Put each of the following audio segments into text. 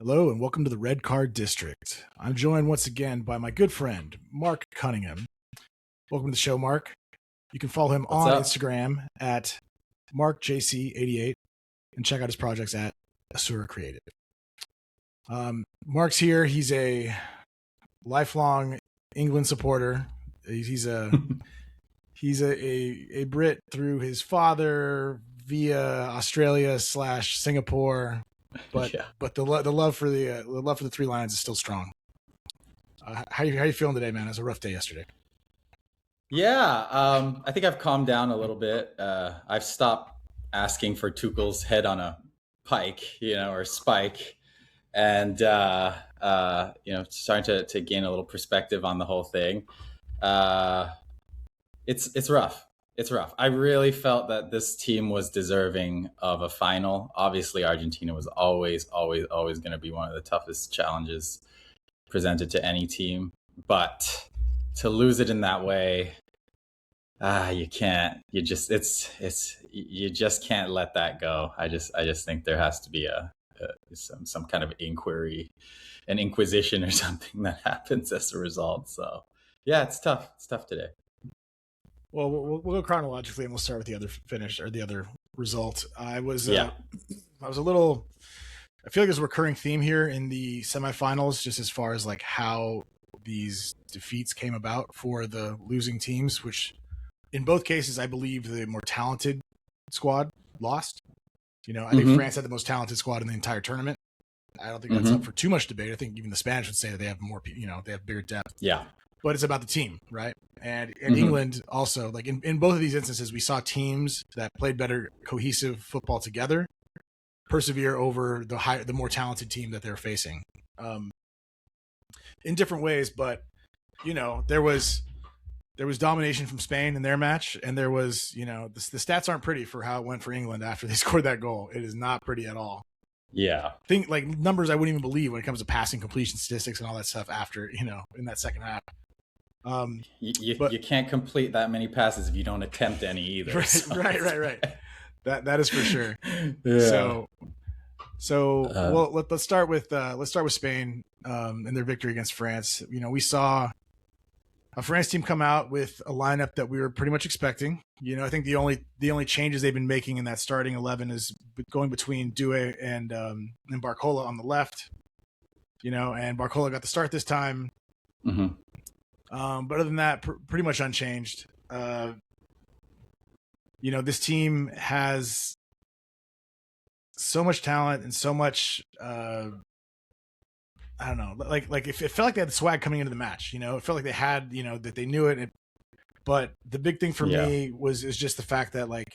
Hello and welcome to the Red Card District. I'm joined once again by my good friend, Marc Cunningham. Welcome to the show, Marc. You can follow him What's on up? Instagram at MarcJC88 and check out his projects at Asura Creative. Marc's here. He's a lifelong England supporter. He's a Brit through his father via Australia/Singapore. But Yeah. the love for the Three Lions is still strong. How you feeling today, man? It was a rough day yesterday. Yeah, I think I've calmed down a little bit. I've stopped asking for Tuchel's head on a pike, or spike, and starting to gain a little perspective on the whole thing. It's rough. It's rough. I really felt that this team was deserving of a final. Obviously, Argentina was always going to be one of the toughest challenges presented to any team. But to lose it in that way, you can't. You just can't let that go. I just think there has to be some kind of inquiry, an inquisition or something that happens as a result. So yeah, it's tough. It's tough today. Well, we'll go chronologically, and we'll start with the other finish or the other result. I was a little. I feel like there's a recurring theme here in the semifinals, just as far as like how these defeats came about for the losing teams, which in both cases, I believe the more talented squad lost. I think France had the most talented squad in the entire tournament. I don't think that's up for too much debate. I think even the Spanish would say that they have more, they have bigger depth. Yeah. But it's about the team, right? And England also, like in both of these instances, we saw teams that played better cohesive football together persevere over the more talented team that they're facing in different ways. But, there was domination from Spain in their match. And there was, the stats aren't pretty for how it went for England after they scored that goal. It is not pretty at all. Yeah. Think like numbers I wouldn't even believe when it comes to passing completion statistics and all that stuff after, in that second half. You can't complete that many passes if you don't attempt any either. Right. That is for sure. Yeah. Well, let's start with Spain and their victory against France. We saw a France team come out with a lineup that we were pretty much expecting. I think the only changes they've been making in that starting 11 is going between Doué and Barcola on the left. And Barcola got the start this time. But other than that, pretty much unchanged. This team has so much talent and so much. I don't know, like it felt like they had the swag coming into the match. It felt like they had, that they knew it. But the big thing for me is just the fact that like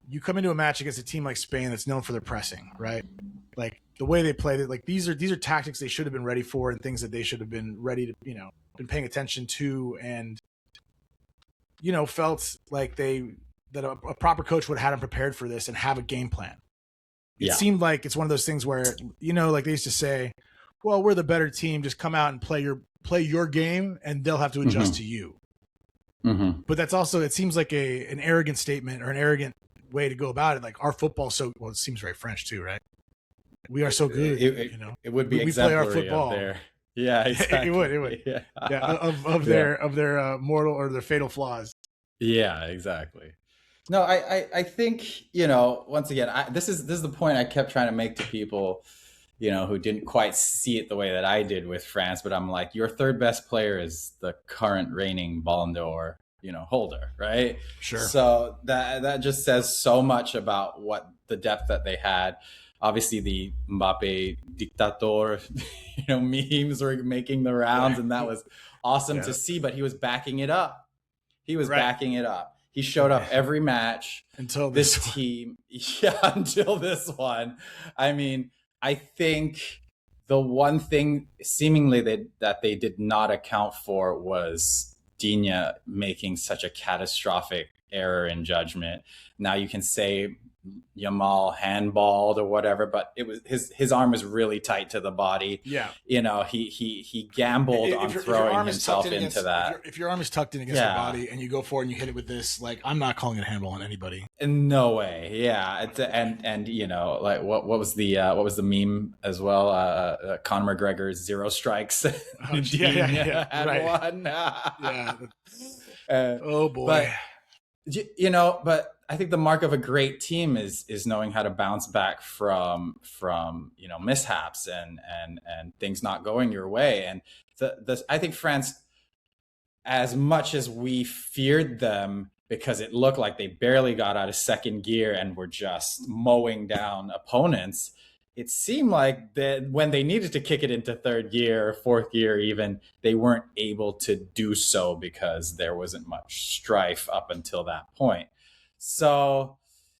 you come into a match against a team like Spain that's known for their pressing, right? Like the way they played it, like these are tactics they should have been ready for and things that they should have been ready to, been paying attention to, and felt like that a proper coach would have had them prepared for this and have a game plan. It seemed like it's one of those things where, like they used to say, well, we're the better team, just come out and play your game and they'll have to adjust to you. But that's also, it seems like an arrogant statement or an arrogant way to go about it. Like our football, it seems very French too, right? We are so good. It would be we play our football. Yeah, exactly. It would. Yeah. Of their mortal or their fatal flaws. Yeah, exactly. No, I think, once again, this is the point I kept trying to make to people, who didn't quite see it the way that I did with France. But I'm like, your third best player is the current reigning Ballon d'Or, holder, right? Sure. So that just says so much about what the depth that they had. Obviously, the Mbappe dictator, memes were making the rounds, and that was awesome to see. But he was backing it up. Backing it up. He showed up every match until this team. Yeah, until this one. I mean, I think the one thing seemingly that they did not account for was Digne making such a catastrophic error in judgment. Now you can say Yamal handballed or whatever, but it was his arm was really tight to the body. Yeah. He gambled on throwing himself into that. If your arm is tucked in against your body and you go forward and you hit it with this, like, I'm not calling it a handball on anybody. No way. Yeah. And like what was the meme as well? Conor McGregor's 0 strikes. Yeah. Had right. one. Yeah. Oh boy. But I think the mark of a great team is knowing how to bounce back from mishaps and things not going your way. And I think France, as much as we feared them because it looked like they barely got out of second gear and were just mowing down opponents, it seemed like that when they needed to kick it into third gear or fourth gear even, they weren't able to do so because there wasn't much strife up until that point. So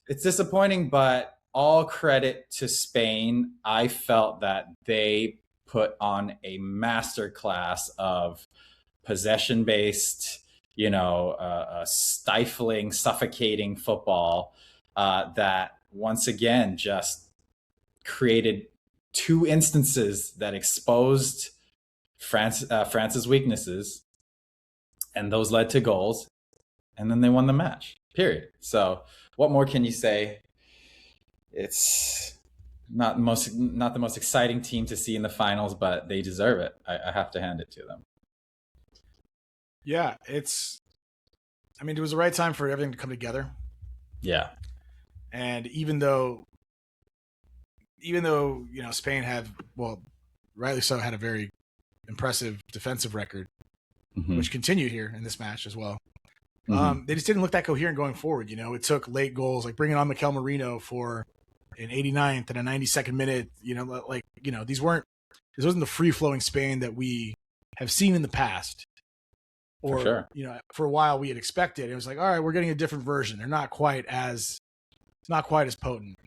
it's disappointing, but all credit to Spain. I felt that they put on a masterclass of possession-based, stifling, suffocating football that once again just created 2 instances that exposed France's weaknesses, and those led to goals, and then they won the match. Period. So, what more can you say? It's not the most exciting team to see in the finals, but they deserve it. I have to hand it to them. Yeah, it was the right time for everything to come together. Yeah. And even though Spain had, well, rightly so, had a very impressive defensive record, which continued here in this match as well. They just didn't look that coherent going forward. It took late goals, like bringing on Mikel Merino for an 89th and a 92nd minute. This wasn't the free flowing Spain that we have seen in the past. Or, for sure. For a while we had expected. It was like, all right, we're getting a different version. They're not quite as potent.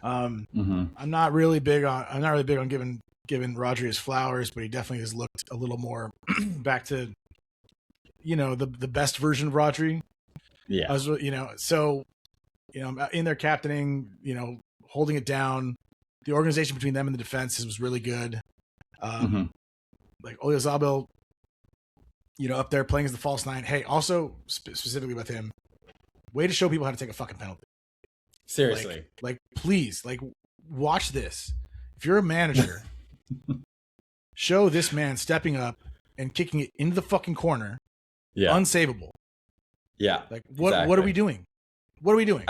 I'm not really big on giving Rodri his flowers, but he definitely has looked a little more back to the best version of Rodri. Yeah. In their captaining, holding it down, the organization between them and the defense was really good. Like Oyarzabal, up there playing as the false 9. Hey, also specifically with him, way to show people how to take a fucking penalty. Seriously. Like please, watch this. If you're a manager, show this man stepping up and kicking it into the fucking corner. Yeah. Unsavable. Yeah. What are we doing? What are we doing?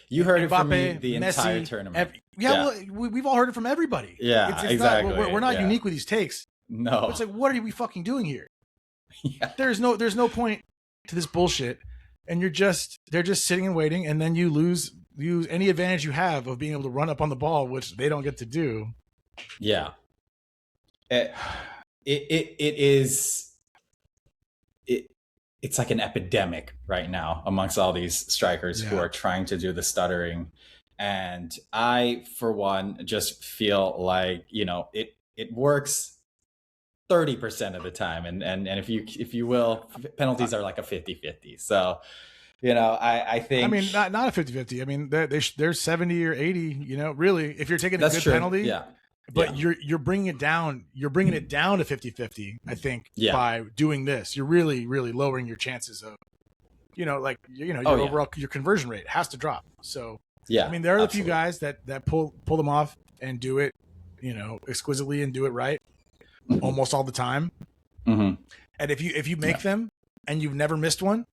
You heard it from me the entire tournament. Well, we've all heard it from everybody. Yeah, it's exactly. We're not unique with these takes. No. It's like, what are we fucking doing here? Yeah. There's no point to this bullshit, and they're just sitting and waiting, and then you lose any advantage you have of being able to run up on the ball, which they don't get to do. Yeah. It's like an epidemic right now amongst all these strikers who are trying to do the stuttering. And I, for one, just feel like, it works 30% of the time. And if you will, penalties are like a 50-50. So, I think, not a 50-50. I mean, they're 70 or 80, really, if you're taking a good penalty. Yeah. But you're bringing it down. You're bringing it down to 50-50. I think by doing this, you're really, really lowering your chances of, your overall your conversion rate has to drop. So there are a few guys that pull them off and do it, exquisitely and do it right, almost all the time. And if you make them and you've never missed one,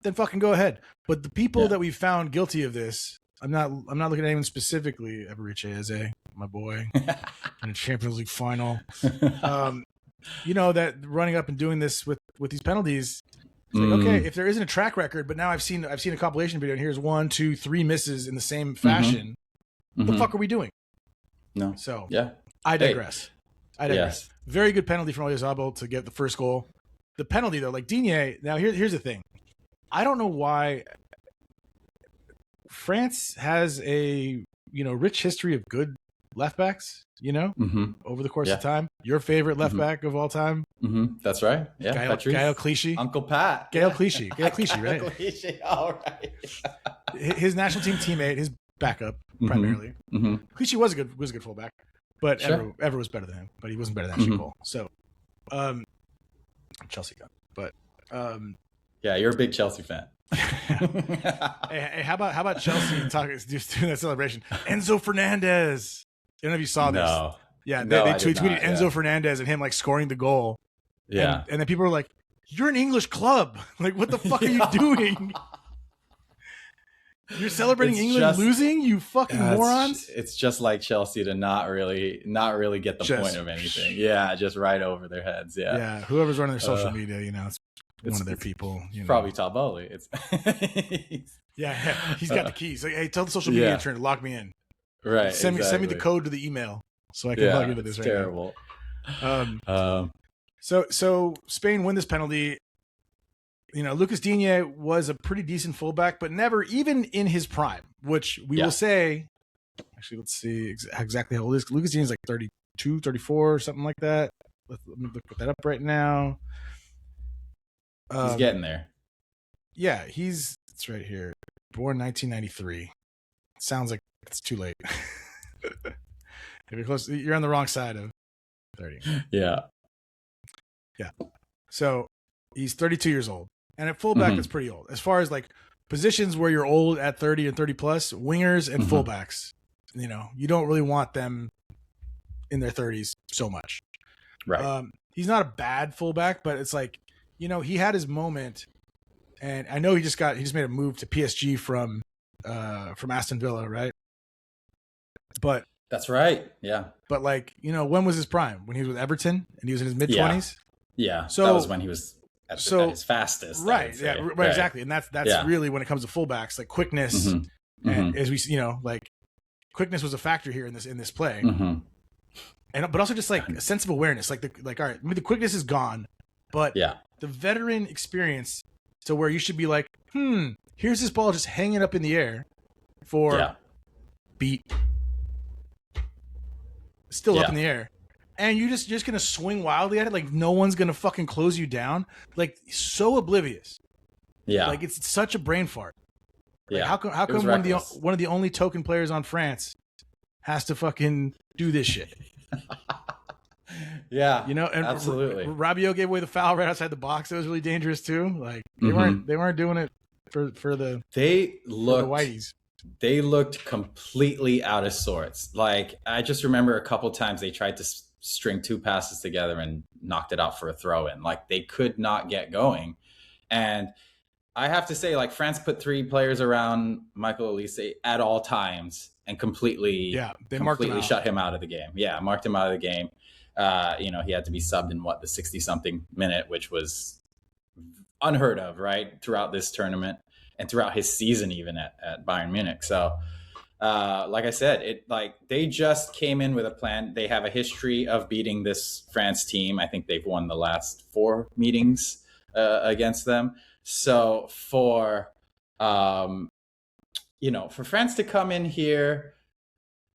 then fucking go ahead. But the people that we've found guilty of this, I'm not looking at anyone specifically. Eberechi Eze, my boy, in a Champions League final. That running up and doing this with these penalties. It's like, okay, if there isn't a track record, but now I've seen a compilation video, and here's 1, 2, 3 misses in the same fashion. What the fuck are we doing? No. So I digress. Yes. Very good penalty from Oyarzabal to get the first goal. The penalty though, like Digne. Now here's the thing. I don't know why France has a rich history of good left backs, over the course Yeah. of time. Your favorite left back of all time? That's right. Yeah, Gael Clichy. Uncle Pat. Gael Clichy. Gael Clichy, right? Clichy. All right. His national team teammate, his backup primarily. Clichy was a good fullback, but Sure. Ever was better than him. But he wasn't better than Ashley Cole. So, Chelsea gun. But yeah, you're a big Chelsea fan. hey, how about Chelsea talking doing that celebration? Enzo Fernandez. I don't know if you saw this. No. Yeah, No, they I did tweeted not, Enzo Fernandez and him like scoring the goal. Yeah. And then people were like, "You're an English club. Like, what the fuck are you doing? You're celebrating England losing, you fucking morons." It's just like Chelsea to not really get the point of anything. Yeah, just right over their heads. Yeah. Yeah. Whoever's running their social media, it's one of their people. Probably Taboli. Yeah, he's got the keys. Like, hey, tell the social media intern to lock me in. Right. Send me the code to the email so I can log into this right terrible. now. So Spain win this penalty. Lucas Digne was a pretty decent fullback, but never even in his prime, which we will say. Actually, let's see exactly how old he is. Lucas Digne is like 32, 34, something like that. Let me put that up right now. He's getting there. Yeah, it's right here. Born 1993. Sounds like it's too late. If you're close, you're on the wrong side of 30. Yeah. So he's 32 years old. And at fullback, it's pretty old. As far as like positions where you're old at 30 and 30 plus, wingers and fullbacks, you don't really want them in their 30s so much. Right. He's not a bad fullback, but it's like, he had his moment, and I know he just made a move to PSG from Aston Villa, right? But that's right. Yeah. But like, when was his prime? When he was with Everton and he was in his mid-20s? Yeah. So that was when he was at his fastest. Right. Yeah. Right. Exactly. And that's really when it comes to fullbacks, like quickness, and as we like quickness was a factor here in this play, but also just like a sense of awareness, all right, maybe the quickness is gone, but the veteran experience to where you should be like, here's this ball just hanging up in the air for beat, still up in the air. And you're just going to swing wildly at it. Like no one's going to fucking close you down. Like so oblivious. Yeah. Like it's such a brain fart. Like, yeah. How come one of the only token players on France has to fucking do this shit? Yeah. And absolutely. Rabiot gave away the foul right outside the box. It was really dangerous too. Like they weren't doing it for the Whiteys. They looked completely out of sorts. Like I just remember a couple times they tried to string two passes together and knocked it out for a throw in. Like they could not get going. And I have to say, like France put three players around Michael Olise at all times and completely shut him out of the game. Yeah, marked him out of the game. He had to be subbed in the 60-something minute, which was unheard of, right? Throughout this tournament and throughout his season, even at Bayern Munich. So, like I said, they just came in with a plan. They have a history of beating this France team. I think they've won the last 4 meetings against them. So for France to come in here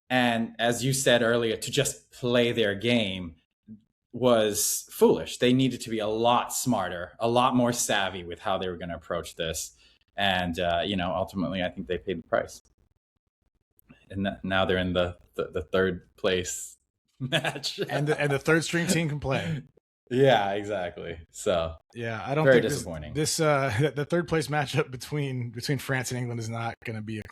and, as you said earlier, to just play their game was foolish. They needed to be a lot smarter, a lot more savvy with how they were going to approach this. And, ultimately, I think they paid the price. And now they're in the third place match. and the third string team can play. Yeah, exactly. So yeah, I don't very think disappointing. The third place matchup between France and England is not going to be. It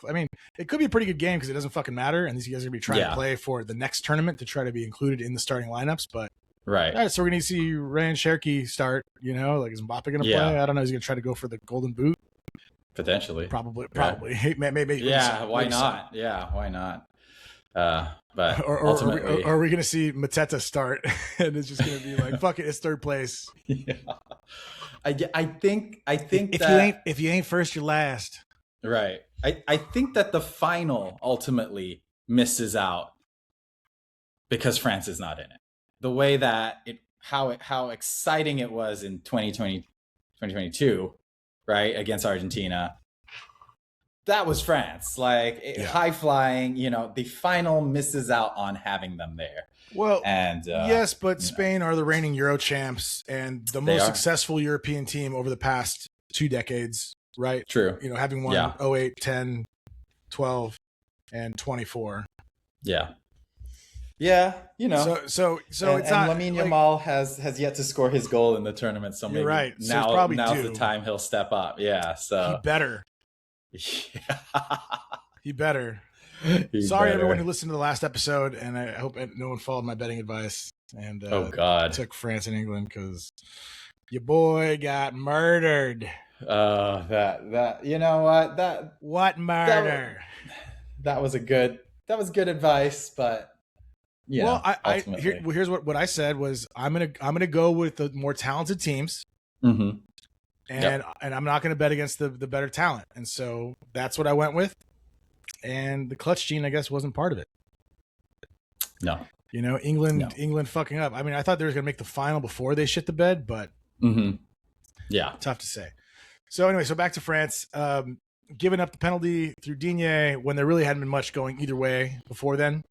could be a pretty good game because it doesn't fucking matter, and these guys are going to be trying to play for the next tournament to try to be included in the starting lineups. But right, all right, so we're going to see Ryan Cherky start. Is Mbappe going to play? I don't know. He's going to try to go for the golden boot. Potentially. Probably. Maybe. Yeah, why not? Yeah, why not? But ultimately, are we going to see Mateta start, and it's just going to be like, fuck it, it's third place. Yeah, I think if you ain't first, you're last. Right. I think that the final ultimately misses out because France is not in it. The way that how exciting it was in 2022, right, against Argentina. that was France. Like high flying, the final misses out on having them there. Well, and yes, but Spain are the reigning Euro champs and the most successful European team over the past 2 decades, right? True. Having won 08, 10, 12, and 24. Yeah. Yeah, So it's and not. Lamine Yamal has yet to score his goal in the tournament. So maybe right. now's the time he'll step up. Yeah. So he better. Yeah. He better. Sorry, everyone who listened to the last episode, and I hope no one followed my betting advice and oh God, took France and England because your boy got murdered. That what murder? That was good advice, but here's what I said was I'm gonna go with the more talented teams, and I'm not gonna bet against the better talent, and so that's what I went with. And the clutch gene, I guess, wasn't part of it. No. England fucking up. I mean, I thought they were going to make the final before they shit the bed, but tough to say. So anyway, back to France. Giving up the penalty through Digne when there really hadn't been much going either way before then.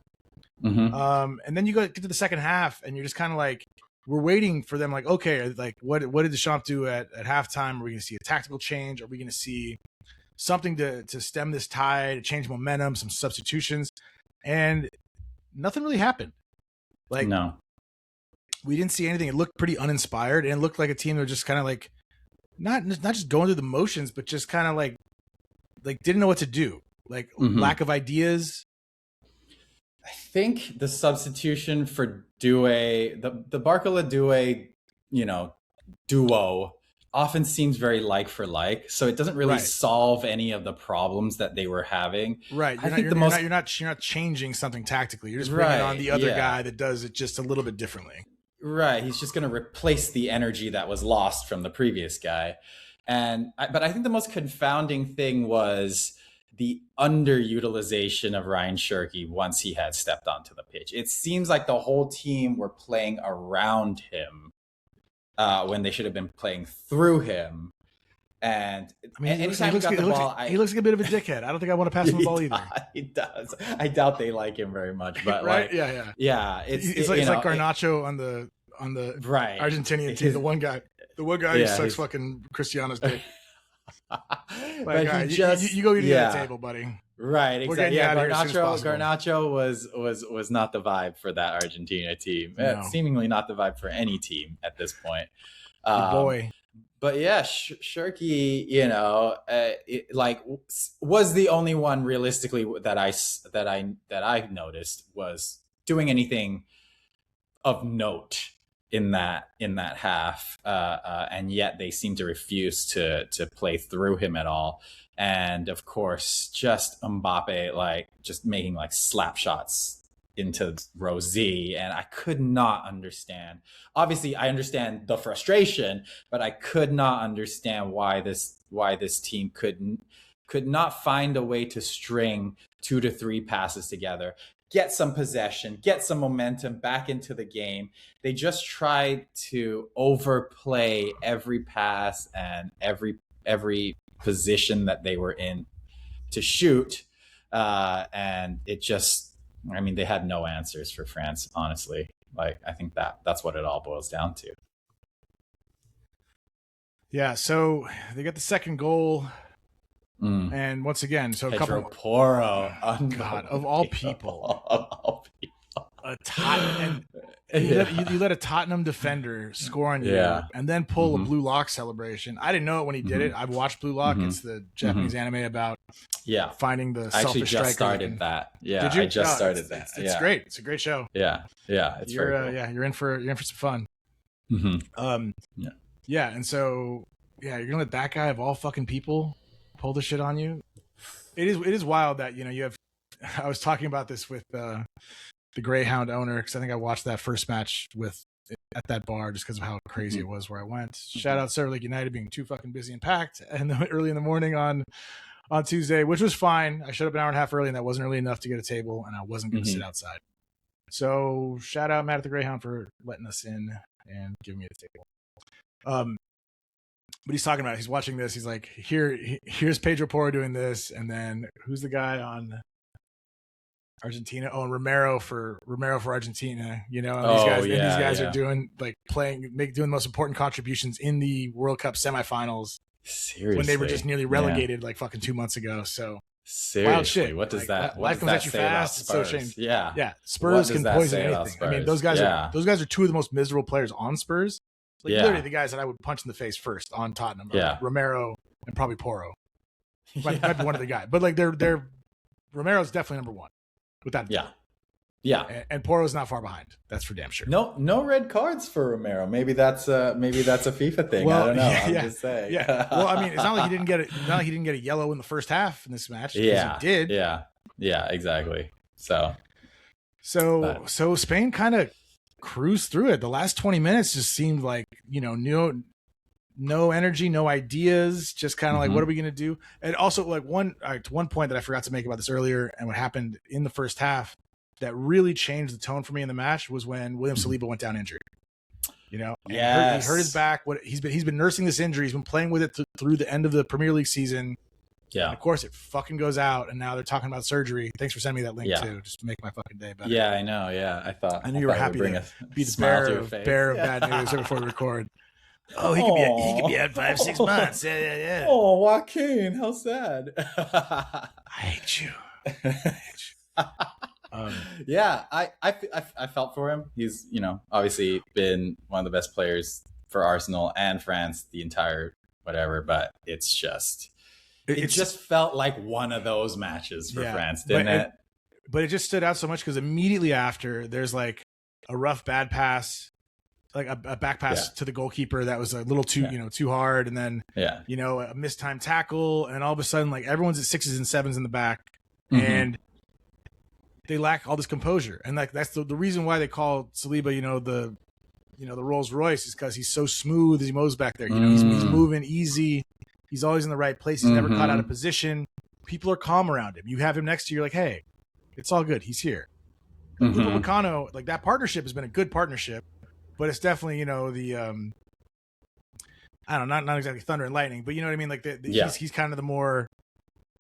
And then you get to the second half, and you're just kind of like, we're waiting for them. Like, okay, like what did Deschamps do at halftime? Are we going to see a tactical change? Are we going to see something to stem this tide, to change momentum, some substitutions? And nothing really happened. Like, no, we didn't see anything. It looked pretty uninspired, and it looked like a team that was just kind of like not just going through the motions, but just kind of like didn't know what to do. Like lack of ideas. I think the substitution for Doué, the Barcola-Doué, duo often seems very like for like, so it doesn't really solve any of the problems that they were having. Right. You're not changing something tactically. You're just bringing on the other guy that does it just a little bit differently. Right. He's just going to replace the energy that was lost from the previous guy. But I think the most confounding thing was the underutilization of Ryan Cherki once he had stepped onto the pitch. It seems like the whole team were playing around him when they should have been playing through him. And I mean, he looks like a bit of a dickhead. I don't think I want to pass him the ball either. He does. I doubt they like him very much. But right? Yeah. It's like Garnacho on the Argentinian team. The one guy who sucks fucking Cristiano's dick. Like, you go eat at the table, buddy. Right, exactly. Yeah, Garnacho was not the vibe for that Argentina team. No. Seemingly not the vibe for any team at this point. Boy. But yeah, Cherki, was the only one realistically that I noticed was doing anything of note in that half, and yet they seem to refuse to play through him at all. And of course, just Mbappe just making slap shots into row Z, and I could not understand. Obviously, I understand the frustration, but I could not understand why this team could not find a way to string 2 to 3 passes together, get some possession, get some momentum back into the game. They just tried to overplay every pass and every position that they were in to shoot. And it just, they had no answers for France, honestly. I think that's what it all boils down to. Yeah, so they get the second goal. And once again, Pedro Porro, God, of all people, a Tottenham, you let a Tottenham defender score on you, and then pull a Blue Lock celebration. I didn't know it when he did it. I've watched Blue Lock. It's the Japanese anime about finding the selfish striker. I actually just started that. Yeah, did you? I just started that. It's great. It's a great show. Yeah, it's very cool. You're in for some fun. Yeah, and so you're gonna let that guy of all fucking people pull the shit on you. It is wild that you have. I was talking about this with the Greyhound owner because I think I watched that first match at that bar just because of how crazy it was where I went. Shout out Silver Lake United being too fucking busy and packed, and early in the morning on Tuesday, which was fine. I showed up an hour and a half early, and that wasn't early enough to get a table, and I wasn't going to sit outside. So shout out Matt at the Greyhound for letting us in and giving me a table. but he's talking about it. He's watching this. He's like, here's Pedro Porro doing this, and then who's the guy on Argentina? Oh, and Romero for Argentina. You know, and these guys are doing doing the most important contributions in the World Cup semifinals. Seriously, when they were just nearly relegated like fucking 2 months ago. So seriously, wild shit. What does that? Life comes at you fast. It's so shame. Yeah. Spurs can poison anything. I mean, those guys are two of the most miserable players on Spurs. Like literally the guys that I would punch in the face first on Tottenham. Romero and probably Porro. Might be one other guy, but like they're Romero's definitely number one. With that, and Porro's not far behind. That's for damn sure. No red cards for Romero. Maybe that's a FIFA thing. Well, I don't know. I'm just saying. Yeah. Well, I mean, it's not like he didn't get it. Not like he didn't get a yellow in the first half in this match. Yeah, he did. Yeah, exactly. So Spain kind of cruised through it. The last 20 minutes just seemed like no energy, no ideas, just kind of like, what are we going to do? And also like one point that I forgot to make about this earlier and what happened in the first half that really changed the tone for me in the match was when William Saliba went down injured. You know, he hurt his back. He's been nursing this injury. He's been playing with it through the end of the Premier League season. Yeah. And of course, it fucking goes out, and now they're talking about surgery. Thanks for sending me that link too, just to make my fucking day better. Yeah, I know. Yeah, I knew you were happy to be the bearer of bad news before we record. Oh, he could be out 5-6 months. Yeah. Oh, Joaquin, how sad. I hate you. I felt for him. He's, obviously been one of the best players for Arsenal and France the entire whatever, but it just felt like one of those matches for France, didn't it? But it just stood out so much because immediately after there's like a rough bad pass, like a back pass to the goalkeeper that was a little too hard, and then a mistimed tackle, and all of a sudden like everyone's at 6s and 7s in the back, and they lack all this composure, and like that's the reason why they call Saliba the Rolls Royce is because he's so smooth as he moves back there. He's moving easy, he's always in the right place, he's never caught out of position. People are calm around him. You have him next to you, you're like, hey, it's all good, he's here. Like Luka Meccano, like that partnership has been a good partnership. But it's definitely, the I don't know, not exactly thunder and lightning, but you know what I mean? Like he's kind of the more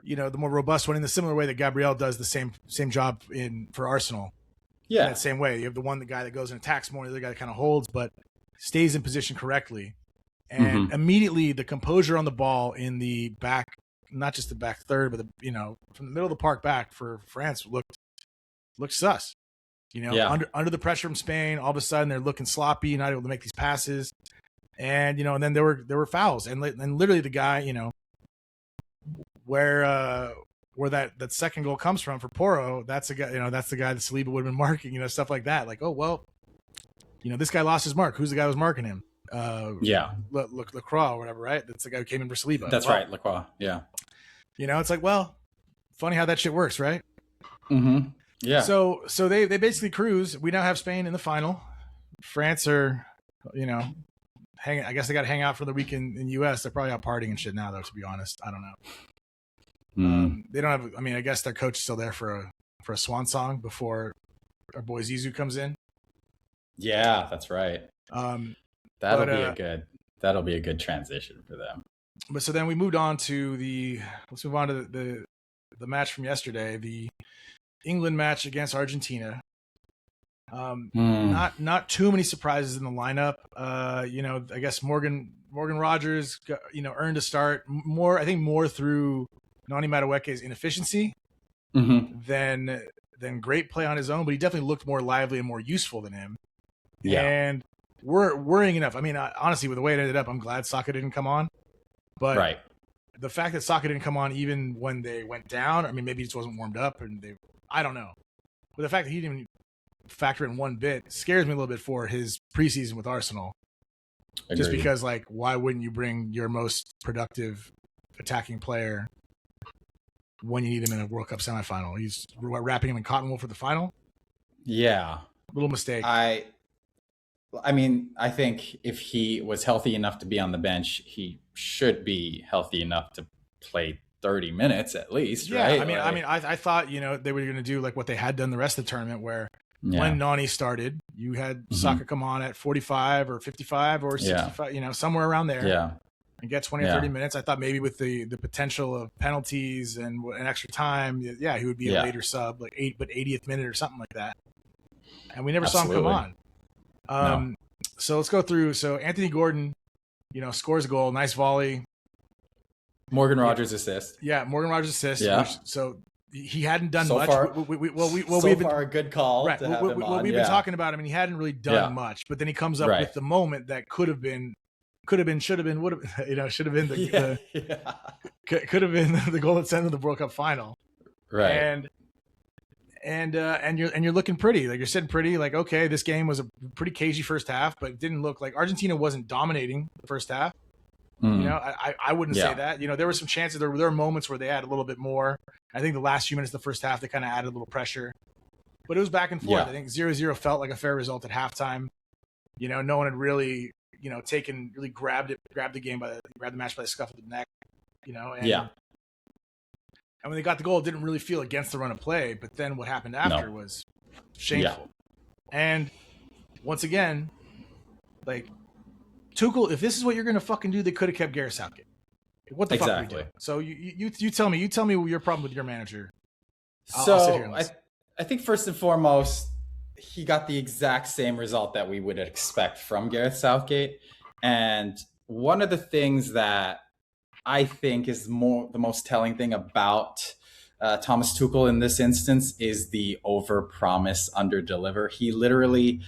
robust one in the similar way that Gabriel does the same job for Arsenal. Yeah. In that same way. You have the guy that goes and attacks more, the other guy that kind of holds, but stays in position correctly. And immediately the composure on the ball in the back, not just the back third, but from the middle of the park back for France looked sus. Under the pressure from Spain, all of a sudden they're looking sloppy, not able to make these passes, and and then there were fouls, and literally the guy, where that second goal comes from for Porro, that's the guy, that's the guy that Saliba would have been marking, stuff like that, like, oh well, this guy lost his mark. Who's the guy who was marking him? Lacroix or whatever, right? That's the guy who came in for Saliba. That's right, Lacroix. Yeah. It's like, well, funny how that shit works, right? Yeah. So they basically cruise. We now have Spain in the final. France are, I guess they got to hang out for the week in U.S. They're probably out partying and shit now, though. To be honest, I don't know. They don't have. I mean, I guess their coach is still there for a swan song before our boy Zizou comes in. Yeah, that's right. That'll be a good transition for them. But so then we moved on to let's move on to the match from yesterday. The England match against Argentina. Not too many surprises in the lineup. I guess Morgan Rogers earned a start more through Noni Madueke's inefficiency than great play on his own, but he definitely looked more lively and more useful than him. Yeah. And we're worrying enough. I mean, honestly, with the way it ended up, I'm glad Saka didn't come on. But the fact that Saka didn't come on even when they went down, I mean, maybe he just wasn't warmed up, and I don't know. But the fact that he didn't even factor in one bit scares me a little bit for his preseason with Arsenal. Agreed. Just because, like, why wouldn't you bring your most productive attacking player when you need him in a World Cup semifinal? He's wrapping him in cotton wool for the final. Yeah, little mistake. I mean, I think if he was healthy enough to be on the bench, he should be healthy enough to play 30 minutes at least, right? I thought, they were going to do like what they had done the rest of the tournament where when Nani started, you had Saka come on at 45 or 55 or 65, somewhere around there. Yeah. and get 20 or 30 minutes. I thought maybe with the potential of penalties and an extra time, yeah, he would be a later sub, like 80th minute or something like that. And we never saw him come on. No. So let's go through. So Anthony Gordon, scores a goal, nice volley. Morgan Rogers assist. Yeah, Morgan Rogers assist. Yeah. So he hadn't done so much. Far, we've been, a good call. Right. To have him on. We've been talking about him, and he hadn't really done much. But then he comes up with the moment that should have been, would have, should have been the could have been the goal that sent him to the World Cup final. Right. And you're looking pretty. Like, you're sitting pretty. Like, okay, this game was a pretty cagey first half, but it didn't look like Argentina wasn't dominating the first half. I wouldn't say that. There were some chances. There were moments where they had a little bit more. I think the last few minutes of the first half, they kind of added a little pressure. But it was back and forth. I think 0-0 felt like a fair result at halftime. No one had really, grabbed the match by the scuff of the neck. And when they got the goal, it didn't really feel against the run of play. But then what happened after was shameful. And once again, like, Tuchel, if this is what you're going to fucking do, they could have kept Gareth Southgate. What the fuck are we doing? So you tell me your problem with your manager. I think first and foremost, he got the exact same result that we would expect from Gareth Southgate. And one of the things that I think is the most telling thing about Thomas Tuchel in this instance is the over-promise, under-deliver. He literally,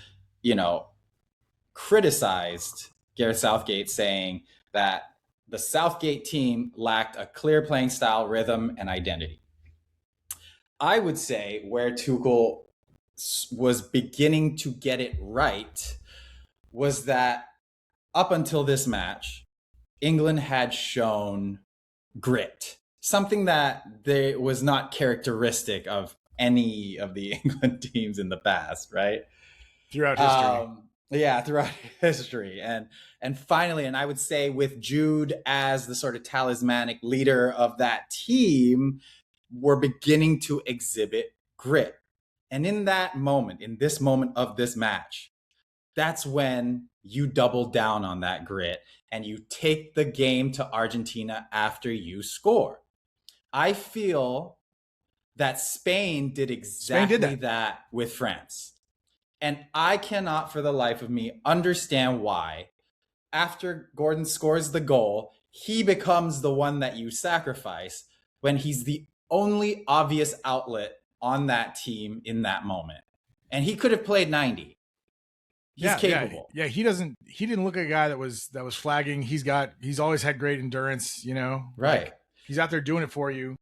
criticized Gareth Southgate, saying that the Southgate team lacked a clear playing style, rhythm, and identity. I would say where Tuchel was beginning to get it right was that up until this match, England had shown grit, something that was not characteristic of any of the England teams in the past, right? Throughout history. Throughout history. And finally, and I would say with Jude as the sort of talismanic leader of that team, we're beginning to exhibit grit. And in this moment of this match, that's when you double down on that grit and you take the game to Argentina after you score. I feel that Spain did exactly that with France. And I cannot for the life of me understand why, after Gordon scores the goal, he becomes the one that you sacrifice when he's the only obvious outlet on that team in that moment. And he could have played 90. He's capable. Yeah, he didn't look like a guy that was flagging. He's always had great endurance, Right. Like, he's out there doing it for you.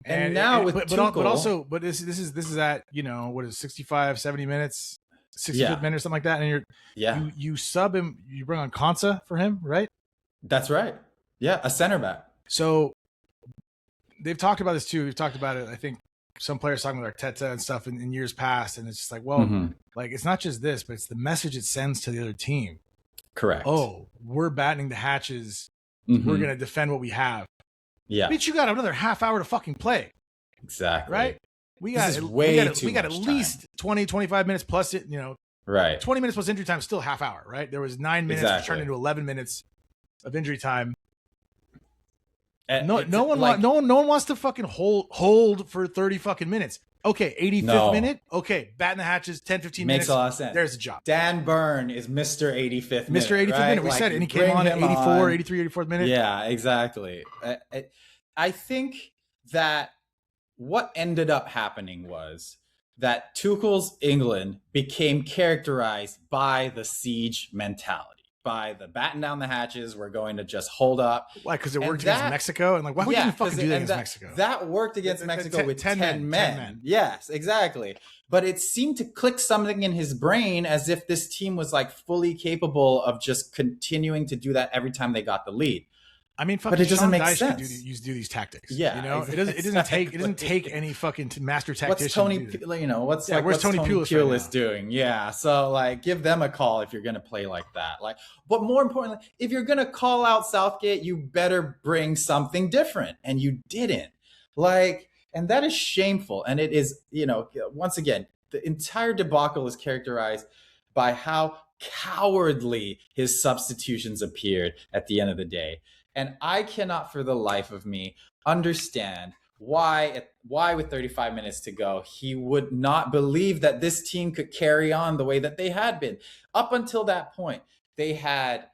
And now with Tuchel, but this is at, what is it, 65, 70 minutes, 65th minute or something like that. And you sub him, you bring on Konsa for him, right? That's right. Yeah, a center back. So they've talked about this too. We've talked about it, I think, some players talking about Arteta and stuff in years past, and it's just like, well, like, it's not just this, but it's the message it sends to the other team. Correct. Oh, we're battening the hatches. We're going to defend what we have. Yeah. Bitch, you got another half hour to fucking play. Exactly. Right? We got at least 20, 25 minutes plus it, right. 20 minutes plus injury time, still half hour, right? There was 9 minutes which turned into 11 minutes of injury time. No one wants to fucking hold for 30 fucking minutes. Okay, 85th minute. Okay, batting the hatches, 10, 15 minutes. Makes a lot of sense. There's a job. Dan Burn is Mr. 85th minute. Mr. 85th minute. We said it, and he came on at 84, 83, 84th minute. Yeah, exactly. I think that what ended up happening was that Tuchel's England became characterized by the siege mentality. By the batten down the hatches, we're going to just hold up. Why? Because it worked against Mexico? And like, why would you fucking do that against Mexico? That worked against Mexico with 10 men. Yes, exactly. But it seemed to click something in his brain as if this team was like fully capable of just continuing to do that every time they got the lead. I mean, but it doesn't make sense. Do these tactics. Yeah, exactly. It doesn't take any fucking master tactician. What's Tony Pulis doing? Yeah, so like, give them a call if you're gonna play like that. Like, but more importantly, if you're gonna call out Southgate, you better bring something different, and you didn't. Like, and that is shameful. And it is, once again, the entire debacle is characterized by how cowardly his substitutions appeared at the end of the day. And I cannot for the life of me understand why with 35 minutes to go, he would not believe that this team could carry on the way that they had been. Up until that point, they had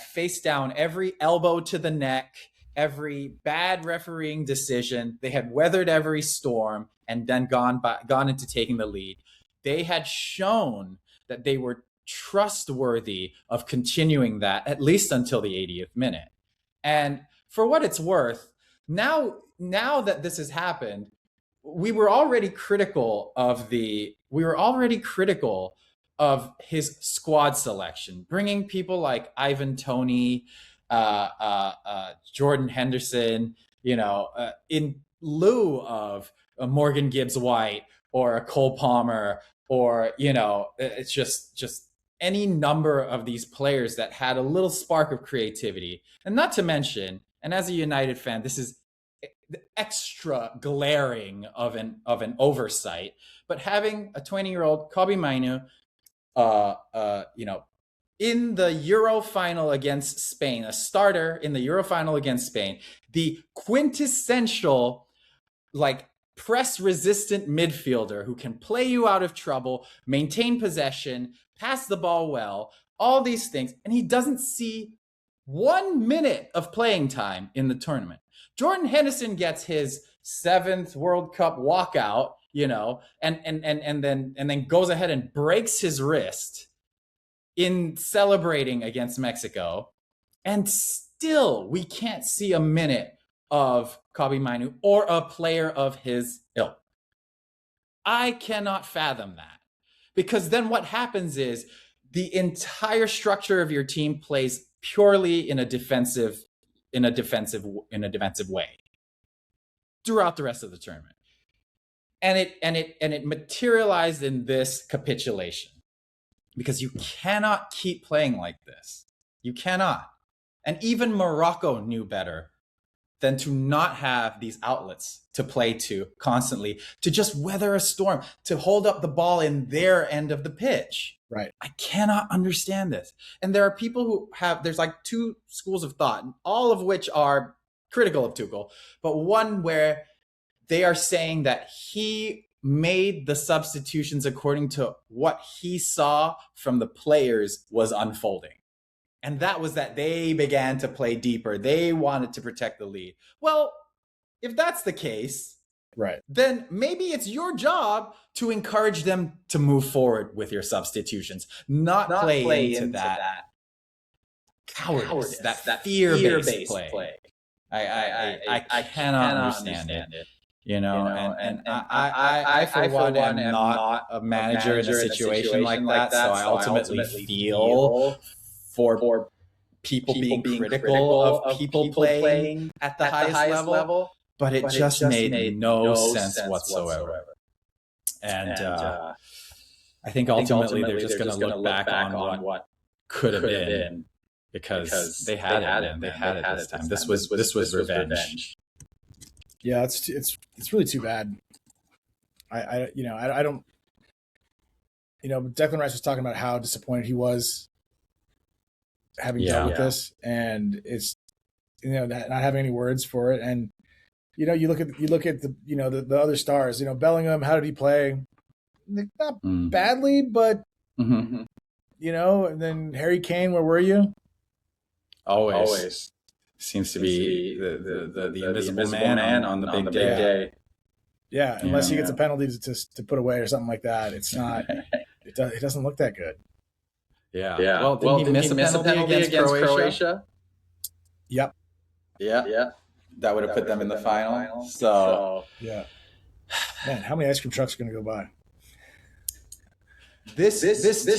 faced down every elbow to the neck, every bad refereeing decision. They had weathered every storm and then gone into taking the lead. They had shown that they were trustworthy of continuing that at least until the 80th minute. And for what it's worth, now that this has happened, we were already critical of his squad selection, bringing people like Ivan Toney, Jordan Henderson, in lieu of a Morgan Gibbs-White or a Cole Palmer, or it's just any number of these players that had a little spark of creativity. And not to mention, and as a United fan, this is extra glaring of an oversight, but having a 20-year-old Kobbie Mainoo, in the Euro final against Spain, a starter in the Euro final against Spain, the quintessential press-resistant midfielder who can play you out of trouble, maintain possession, pass the ball well, all these things, and he doesn't see 1 minute of playing time in the tournament. Jordan Henderson gets his 7th World Cup walkout, and then goes ahead and breaks his wrist in celebrating against Mexico, and still we can't see a minute of Kobbie Mainoo or a player of his ilk. I cannot fathom that, because then what happens is the entire structure of your team plays purely in a defensive way throughout the rest of the tournament, and it materialized in this capitulation, because you cannot keep playing like this. You cannot. And even Morocco knew better than to not have these outlets to play to constantly, to just weather a storm, to hold up the ball in their end of the pitch. Right. I cannot understand this. And there are people there's like two schools of thought, all of which are critical of Tuchel, but one where they are saying that he made the substitutions according to what he saw from the players was unfolding. And that was that they began to play deeper. They wanted to protect the lead. Well, if that's the case, right, then maybe it's your job to encourage them to move forward with your substitutions, not play into that cowardice, that fear-based play. I cannot understand it. I for one am not a manager in a situation like that, so I ultimately feel for people being critical of people playing at the highest level, but it just made no sense whatsoever. And I think ultimately they're just going to look back on what could have been, because they had it this time. This was revenge. Yeah, it's really too bad. I don't. Declan Rice was talking about how disappointed he was having dealt with this, and it's not having any words for it. And you look at the the other stars. Bellingham, how did he play? Not badly, but and then Harry Kane, where were you? Always. Seems to be the invisible man on the big day. Yeah, unless he gets a penalty to put away or something like that, it's not. It doesn't look that good. Yeah. Well, didn't he miss a penalty against Croatia? Yep. Yeah. That would have put them in the final. So yeah. Man, how many ice cream trucks are going to go by? This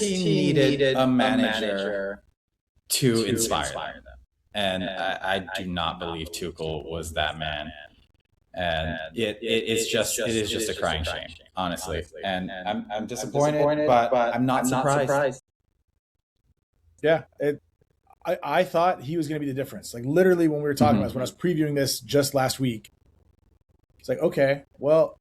team needed a manager to inspire them. And I do not believe Tuchel was that man. And it is just a crying shame, honestly. And I'm disappointed, but I'm not surprised. Yeah, I thought he was going to be the difference. Like literally when we were talking about this, when I was previewing this just last week, it's like, okay, well,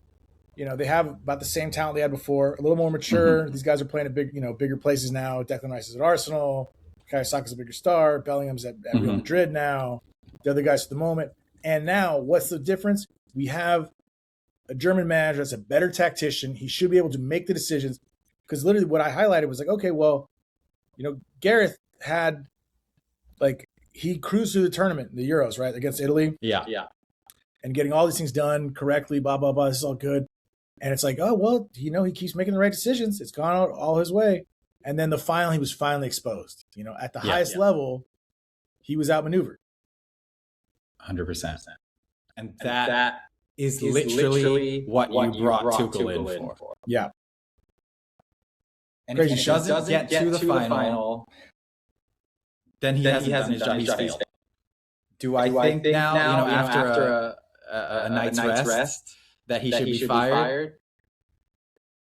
they have about the same talent they had before, a little more mature. These guys are playing at bigger places now. Declan Rice is at Arsenal. Kai Saka's a bigger star. Bellingham's at Real Madrid now. the other guys at the moment. And now, what's the difference? We have a German manager that's a better tactician. He should be able to make the decisions. Because literally what I highlighted was like, okay, well, Gareth had, like, he cruised through the tournament, the Euros, right, against Italy. Yeah. And getting all these things done correctly, blah, blah, blah. This is all good. And it's like, oh, well, he keeps making the right decisions. It's gone out all his way. And then the final, he was finally exposed. At the highest level, he was outmaneuvered. 100%. And that is literally what you brought Tuchel in for. Yeah. And if he doesn't get to the final, then he hasn't done his job. He's failed. Do I think now, after a night's rest, that he should be fired?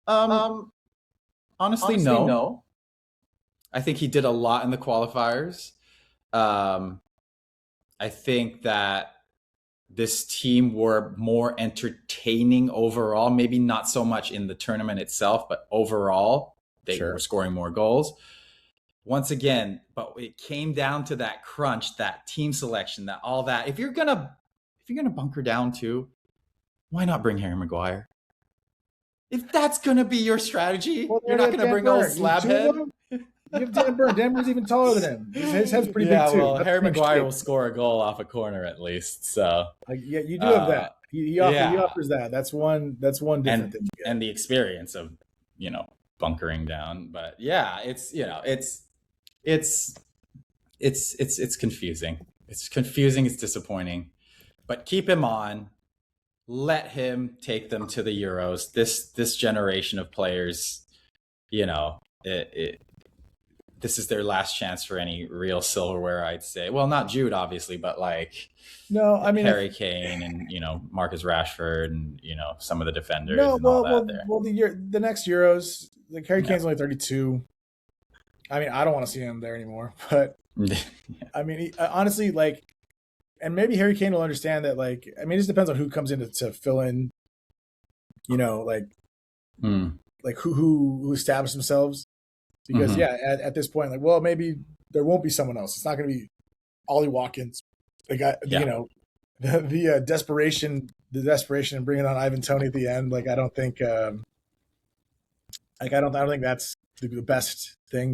Honestly, no. I think he did a lot in the qualifiers. I think that this team were more entertaining overall, maybe not so much in the tournament itself, but overall they were scoring more goals. Once again, but it came down to that crunch, that team selection, that all that. If you're gonna bunker down too, why not bring Harry Maguire? If that's gonna be your strategy, you're not gonna bring old Slabhead. You have Dan Burn. Dan Burn's even taller than him. His head's pretty big too. Well, Harry Maguire will score a goal off a corner at least. So you do have that. He offers that. That's one different thing. And the experience of bunkering down. But yeah, it's confusing. It's confusing. It's disappointing. But keep him on. Let him take them to the Euros. This generation of players, this is their last chance for any real silverware, I'd say. Well, not Jude, obviously, but Harry Kane and Marcus Rashford and some of the defenders and all that there. Well, the next Euros, Harry Kane's only 32. I mean, I don't want to see him there anymore, but I mean, honestly, and maybe Harry Kane will understand that. I mean, it just depends on who comes in to fill in. Who establish themselves. Because at this point, maybe there won't be someone else. It's not going to be Ollie Watkins. The desperation in bringing on Ivan Toney at the end. I don't think, I don't think that's the best thing.